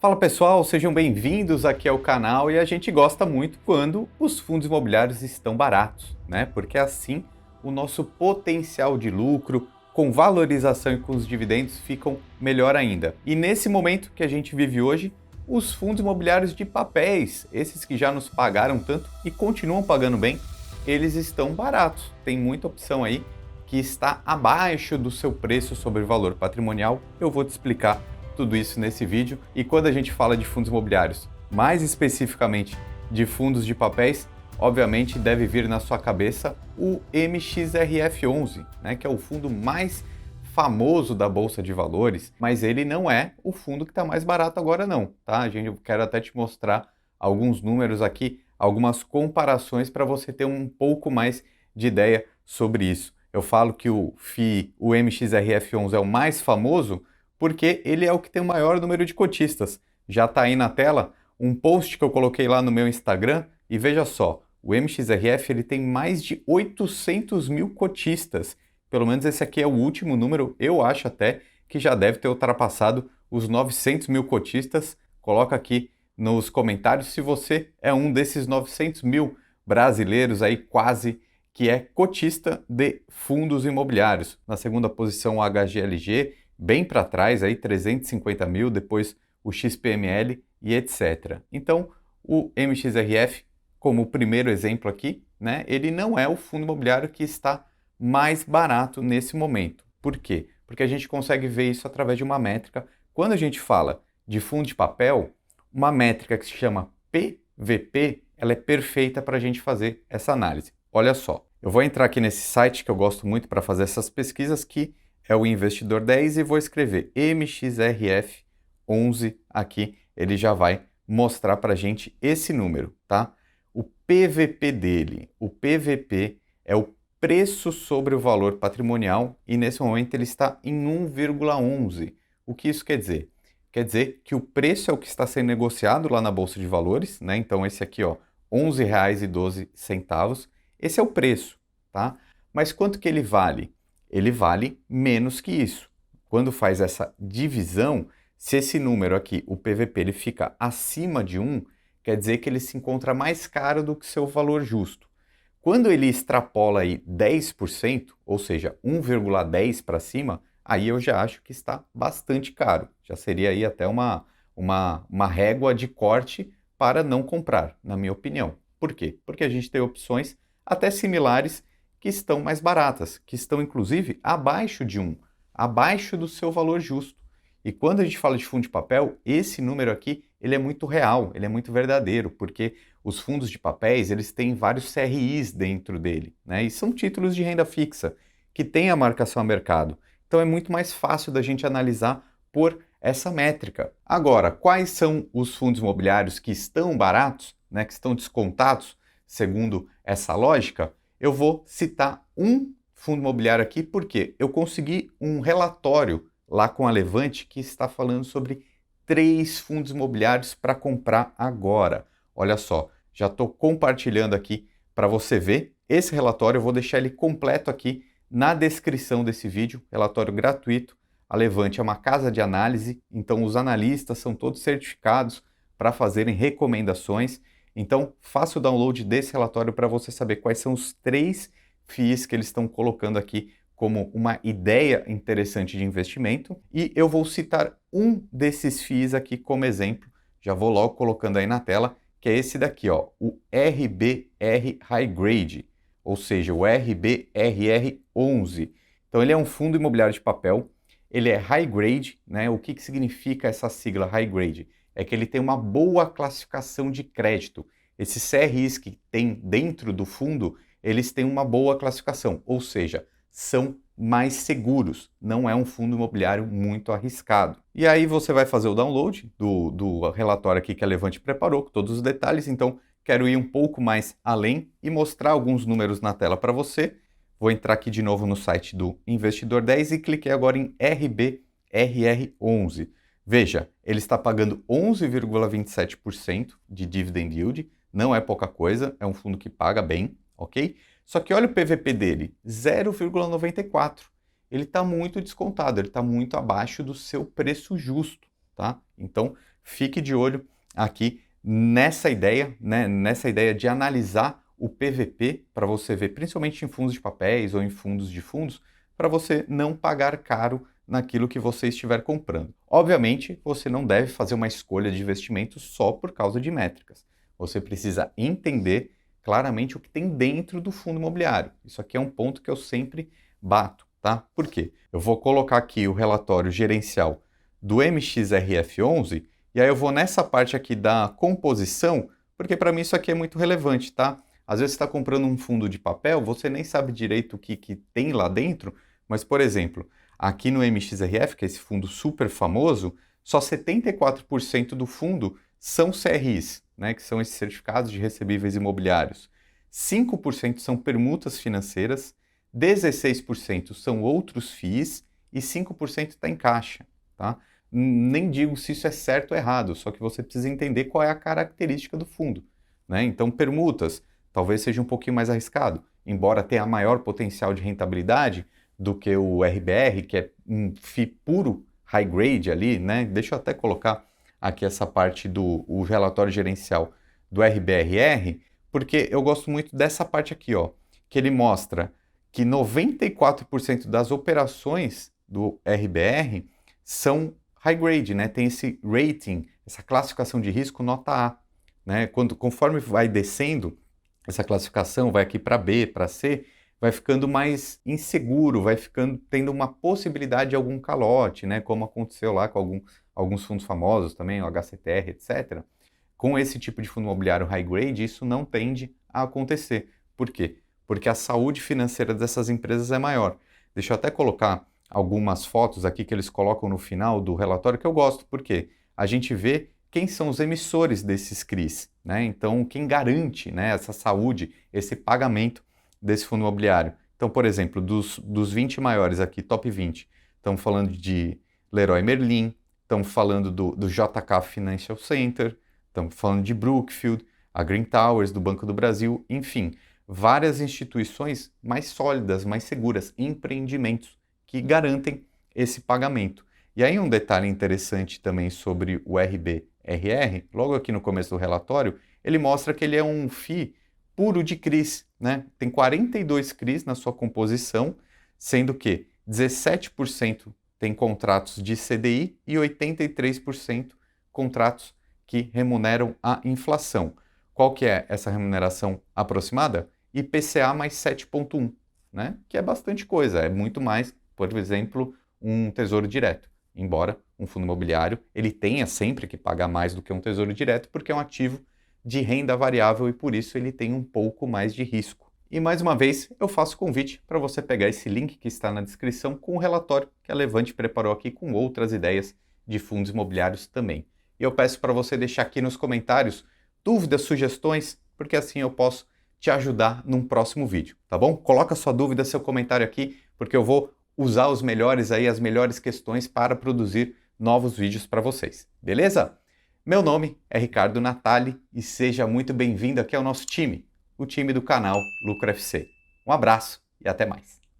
Fala pessoal, sejam bem-vindos aqui ao canal e a gente gosta muito quando os fundos imobiliários estão baratos, né? Porque assim o nosso potencial de lucro com valorização e com os dividendos ficam melhor ainda. E nesse momento que a gente vive hoje, os fundos imobiliários de papéis, esses que já nos pagaram tanto e continuam pagando bem, eles estão baratos. Tem muita opção aí que está abaixo do seu preço sobre valor patrimonial. Eu vou te explicar tudo isso nesse vídeo. E quando a gente fala de fundos imobiliários, mais especificamente de fundos de papéis, obviamente deve vir na sua cabeça o MXRF11, né, que é o fundo mais famoso da Bolsa de Valores, mas ele não é o fundo que está mais barato agora não, tá? Eu quero até te mostrar alguns números aqui, algumas comparações para você ter um pouco mais de ideia sobre isso. Eu falo que o MXRF11 é o mais famoso porque ele é o que tem o maior número de cotistas. Já está aí na tela um post que eu coloquei lá no meu Instagram e veja só, o MXRF ele tem mais de 800 mil cotistas. Pelo menos esse aqui é o último número, eu acho até que já deve ter ultrapassado os 900 mil cotistas. Coloca aqui nos comentários se você é um desses 900 mil brasileiros aí quase que é cotista de fundos imobiliários. Na segunda posição o HGLG, bem para trás, aí 350 mil, depois o XPML e etc. Então, o MXRF, como o primeiro exemplo aqui, né, ele não é o fundo imobiliário que está mais barato nesse momento. Por quê? Porque a gente consegue ver isso através de uma métrica. Quando a gente fala de fundo de papel, uma métrica que se chama PVP, ela é perfeita para a gente fazer essa análise. Olha só, eu vou entrar aqui nesse site que eu gosto muito para fazer essas pesquisas, que é o Investidor 10, e vou escrever MXRF11 aqui, ele já vai mostrar para a gente esse número, tá? O PVP dele, o PVP é o preço sobre o valor patrimonial e nesse momento ele está em 1,11. O que isso quer dizer? Quer dizer que o preço é o que está sendo negociado lá na Bolsa de Valores, né? Então esse aqui, ó, R$ 11,12, esse é o preço, tá? Mas quanto que ele vale? Ele vale menos que isso. Quando faz essa divisão, se esse número aqui, o PVP, ele fica acima de 1, quer dizer que ele se encontra mais caro do que seu valor justo. Quando ele extrapola aí 10%, ou seja, 1,10 para cima, aí eu já acho que está bastante caro. Já seria aí até uma régua de corte para não comprar, na minha opinião. Por quê? Porque a gente tem opções até similares que estão mais baratas, que estão inclusive abaixo de 1, abaixo do seu valor justo. E quando a gente fala de fundo de papel, esse número aqui, ele é muito real, ele é muito verdadeiro, porque os fundos de papéis, eles têm vários CRIs dentro dele, né? E são títulos de renda fixa, que têm a marcação a mercado. Então é muito mais fácil da gente analisar por essa métrica. Agora, quais são os fundos imobiliários que estão baratos, né, que estão descontados, segundo essa lógica? Eu vou citar um fundo imobiliário aqui porque eu consegui um relatório lá com a Levante que está falando sobre 3 fundos imobiliários para comprar agora. Olha só, já estou compartilhando aqui para você ver. Esse relatório eu vou deixar ele completo aqui na descrição desse vídeo, relatório gratuito. A Levante é uma casa de análise, então os analistas são todos certificados para fazerem recomendações. Então, faça o download desse relatório para você saber quais são os 3 FIIs que eles estão colocando aqui como uma ideia interessante de investimento. E eu vou citar um desses FIIs aqui como exemplo, já vou logo colocando aí na tela, que é esse daqui, ó, o RBR High Grade, ou seja, o RBRR11. Então, ele é um fundo imobiliário de papel, ele é High Grade, né? O que significa essa sigla High Grade? É que ele tem uma boa classificação de crédito. Esses CRIs que tem dentro do fundo, eles têm uma boa classificação, ou seja, são mais seguros, não é um fundo imobiliário muito arriscado. E aí você vai fazer o download do relatório aqui que a Levante preparou, com todos os detalhes, então quero ir um pouco mais além e mostrar alguns números na tela para você. Vou entrar aqui de novo no site do Investidor 10 e cliquei agora em RBRR11. Veja, ele está pagando 11,27% de dividend yield, não é pouca coisa, é um fundo que paga bem, ok? Só que olha o PVP dele, 0,94. Ele está muito descontado, ele está muito abaixo do seu preço justo, tá? Então fique de olho aqui nessa ideia, né, nessa ideia de analisar o PVP para você ver, principalmente em fundos de papéis ou em fundos de fundos, para você não pagar caro naquilo que você estiver comprando. Obviamente, você não deve fazer uma escolha de investimento só por causa de métricas. Você precisa entender claramente o que tem dentro do fundo imobiliário. Isso aqui é um ponto que eu sempre bato, tá? Por quê? Eu vou colocar aqui o relatório gerencial do MXRF11 e aí eu vou nessa parte aqui da composição, porque para mim isso aqui é muito relevante, tá? Às vezes você está comprando um fundo de papel, você nem sabe direito o que tem lá dentro, mas, por exemplo, aqui no MXRF, que é esse fundo super famoso, só 74% do fundo são CRIs, né, que são esses certificados de recebíveis imobiliários. 5% são permutas financeiras, 16% são outros FIIs e 5% está em caixa. Tá? Nem digo se isso é certo ou errado, só que você precisa entender qual é a característica do fundo. Né? Então, permutas talvez seja um pouquinho mais arriscado, embora tenha maior potencial de rentabilidade do que o RBR, que é um FII puro high grade ali, né? Deixa eu até colocar aqui essa parte do relatório gerencial do RBRR, porque eu gosto muito dessa parte aqui, ó, que ele mostra que 94% das operações do RBR são high grade, né? Tem esse rating, essa classificação de risco nota A, né? Conforme vai descendo essa classificação, vai aqui para B, para C, vai ficando mais inseguro, vai ficando tendo uma possibilidade de algum calote, né? Como aconteceu lá com alguns fundos famosos também, o HCTR, etc. Com esse tipo de fundo imobiliário high grade, isso não tende a acontecer. Por quê? Porque a saúde financeira dessas empresas é maior. Deixa eu até colocar algumas fotos aqui que eles colocam no final do relatório que eu gosto, porque a gente vê quem são os emissores desses CRIs, né? Então, quem garante, né, essa saúde, esse pagamento desse fundo imobiliário. Então, por exemplo, dos 20 maiores aqui, top 20, estamos falando de Leroy Merlin, estamos falando do JK Financial Center, estamos falando de Brookfield, a Green Towers, do Banco do Brasil, enfim, várias instituições mais sólidas, mais seguras, empreendimentos que garantem esse pagamento. E aí um detalhe interessante também sobre o RBRR, logo aqui no começo do relatório, ele mostra que ele é um FII puro de CRIs, né? Tem 42 CRIs na sua composição, sendo que 17% tem contratos de CDI e 83% contratos que remuneram a inflação. Qual que é essa remuneração aproximada? IPCA mais 7,1, né? Que é bastante coisa, é muito mais, por exemplo, um tesouro direto. Embora um fundo imobiliário ele tenha sempre que pagar mais do que um tesouro direto, porque é um ativo de renda variável e por isso ele tem um pouco mais de risco. E mais uma vez eu faço convite para você pegar esse link que está na descrição com o relatório que a Levante preparou aqui com outras ideias de fundos imobiliários também. E eu peço para você deixar aqui nos comentários dúvidas, sugestões, porque assim eu posso te ajudar num próximo vídeo, tá bom? Coloca sua dúvida, seu comentário aqui, porque eu vou usar os melhores aí, as melhores questões para produzir novos vídeos para vocês, beleza? Meu nome é Ricardo Natali e seja muito bem-vindo aqui ao nosso time, o time do canal Lucro FC. Um abraço e até mais.